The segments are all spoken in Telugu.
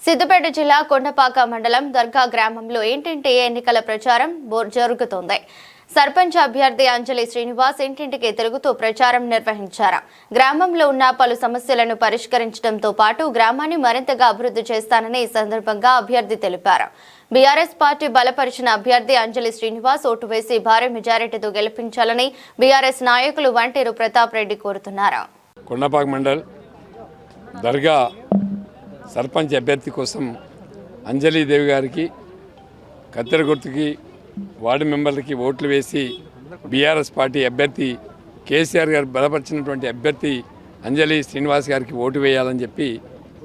సిద్దిపేట జిల్లా కొండపాక మండలం దర్గా గ్రామంలో ఇంటింటి ఎన్నికల ప్రచారం జరుగుతోంది. సర్పంచ్ అభ్యర్థి అంజలి శ్రీనివాస్ ఇంటింటికి తిరుగుతూ ప్రచారం నిర్వహించారు. గ్రామంలో ఉన్న పలు సమస్యలను పరిష్కరించడంతో పాటు గ్రామాన్ని మరింతగా అభివృద్ధి చేస్తానని ఈ సందర్భంగా అభ్యర్థి తెలిపారు. బీఆర్ఎస్ పార్టీ బలపరిచిన అభ్యర్థి అంజలి శ్రీనివాస్ ఓటు వేసి భారీ మెజారిటీతో గెలిపించాలని బీఆర్ఎస్ నాయకులు వంటేరు ప్రతాప్ రెడ్డి కోరుతున్నారు. కొండపాక మండల్ దర్గా సర్పంచ్ అభ్యర్థి కోసం అంజలీదేవి గారికి కత్తెర గుర్తుకి వార్డు మెంబర్లకి ఓట్లు వేసి బీఆర్ఎస్ పార్టీ అభ్యర్థి కేసీఆర్ గారు బలపరిచినటువంటి అభ్యర్థి అంజలి శ్రీనివాస్ గారికి ఓటు వేయాలని చెప్పి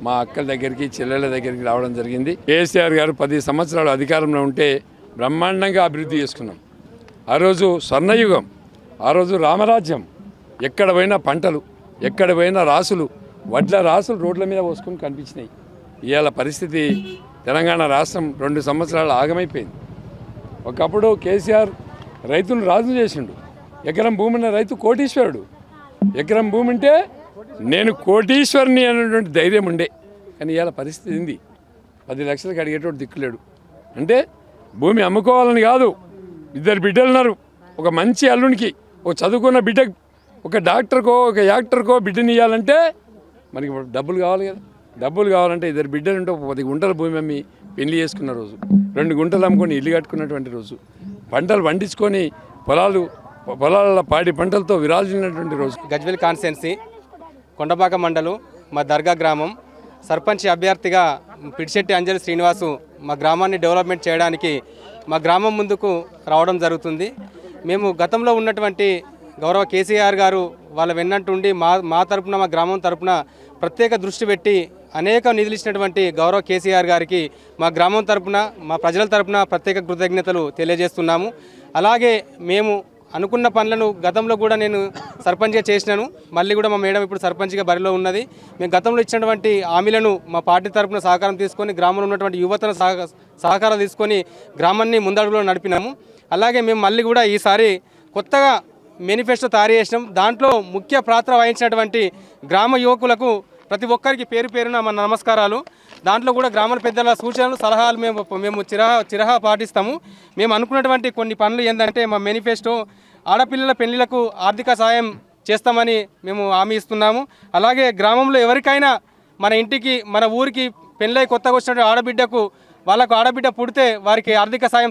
మా అక్కల దగ్గరికి చెల్లెళ్ళ దగ్గరికి రావడం జరిగింది. కేసీఆర్ గారు 10 సంవత్సరాలు అధికారంలో ఉంటే బ్రహ్మాండంగా అభివృద్ధి చేసుకున్నాం. ఆ రోజు స్వర్ణయుగం, ఆ రోజు రామరాజ్యం. ఎక్కడ పోయినా పంటలు, ఎక్కడ పోయినా రాసులు, వడ్ల రాసులు రోడ్ల మీద పోసుకొని కనిపించినాయి. ఇవాళ పరిస్థితి తెలంగాణ రాష్ట్రం 2 సంవత్సరాలు ఆగమైపోయింది. ఒకప్పుడు కేసీఆర్ రైతును రాజు చేసిండు. ఎకరం భూమి ఉన్న రైతు కోటీశ్వరుడు. ఎకరం భూమి ఉంటే నేను కోటీశ్వరుని అనేటువంటి ధైర్యం ఉండే. కానీ ఇవాళ పరిస్థితి ఉంది. 10 లక్షలకు అడిగేటోడు దిక్కులేడు. అంటే భూమి అమ్ముకోవాలని కాదు, 2 బిడ్డలు ఉన్నారు. ఒక మంచి అల్లునికి, ఒక చదువుకున్న బిడ్డ, ఒక డాక్టర్కో ఒక యాక్టర్కో బిడ్డని ఇవ్వాలంటే మనకి డబ్బులు కావాలి కదా. డబ్బులు కావాలంటే 2 బిడ్డలు ఉంటే 10 గుంటల భూమి అమ్మి పెళ్లి చేసుకున్న రోజు, 2 గుంటలు అమ్ముకొని ఇల్లు కట్టుకున్నటువంటి రోజు, పంటలు పండించుకొని పొలాల పాడి పంటలతో విరాజిల్లినటువంటి రోజు. గజ్వేల్ కాన్స్టిట్యున్సీ కొండపాక మండలం మా దర్గా గ్రామం సర్పంచ్ అభ్యర్థిగా పిడిశెట్టి అంజలి శ్రీనివాసు మా గ్రామాన్ని డెవలప్మెంట్ చేయడానికి మా గ్రామం ముందుకు రావడం జరుగుతుంది. మేము గతంలో ఉన్నటువంటి గౌరవ కేసీఆర్ గారు వాళ్ళ వెన్నంటుండి మా తరపున, మా గ్రామం తరపున ప్రత్యేక దృష్టి పెట్టి అనేక నిధులు ఇచ్చినటువంటి గౌరవ కేసీఆర్ గారికి మా గ్రామం తరపున, మా ప్రజల తరపున ప్రత్యేక కృతజ్ఞతలు తెలియజేస్తున్నాము. అలాగే మేము అనుకున్న పనులను గతంలో కూడా నేను సర్పంచ్గా చేసినాను. మళ్ళీ కూడా మా మేడం ఇప్పుడు సర్పంచ్గా బరిలో ఉన్నది. మేము గతంలో ఇచ్చినటువంటి హామీలను మా పార్టీ తరపున సహకారం తీసుకొని గ్రామంలో ఉన్నటువంటి యువతను సహకారం తీసుకొని గ్రామాన్ని ముందడుగులో నడిపినాము. అలాగే మేము మళ్ళీ కూడా ఈసారి కొత్తగా మేనిఫెస్టో తయారు చేసినాం. దాంట్లో ముఖ్య పాత్ర వహించినటువంటి గ్రామ యువకులకు ప్రతి ఒక్కరికి పేరు పేరున మన నమస్కారాలు. దాంట్లో కూడా గ్రామ పెద్దల సూచనలు, సలహాలు మేము చిరహా పాటిస్తాము. మేము అనుకున్నటువంటి కొన్ని పనులు ఏంటంటే మా మేనిఫెస్టో ఆడపిల్లల పెళ్లిలకు ఆర్థిక సాయం చేస్తామని మేము హామీ ఇస్తున్నాము. అలాగే గ్రామంలో ఎవరికైనా మన ఇంటికి, మన ఊరికి పెళ్ళై కొత్తగా వచ్చినటువంటి ఆడబిడ్డకు వాళ్ళకు ఆడబిడ్డ పుడితే వారికి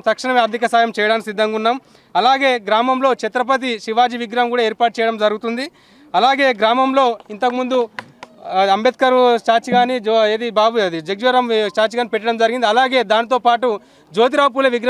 తక్షణమే ఆర్థిక సాయం చేయడానికి సిద్ధంగా ఉన్నాం. అలాగే గ్రామంలో ఛత్రపతి శివాజీ విగ్రహం కూడా ఏర్పాటు చేయడం జరుగుతుంది. అలాగే గ్రామంలో ఇంతకుముందు అంబేద్కర్ స్టాచ్యూ కానీ జగ్జీవరాం స్టాచ్యూ కానీ పెట్టడం జరిగింది. అలాగే దాంతోపాటు జ్యోతిరావు పూలే విగ్రహం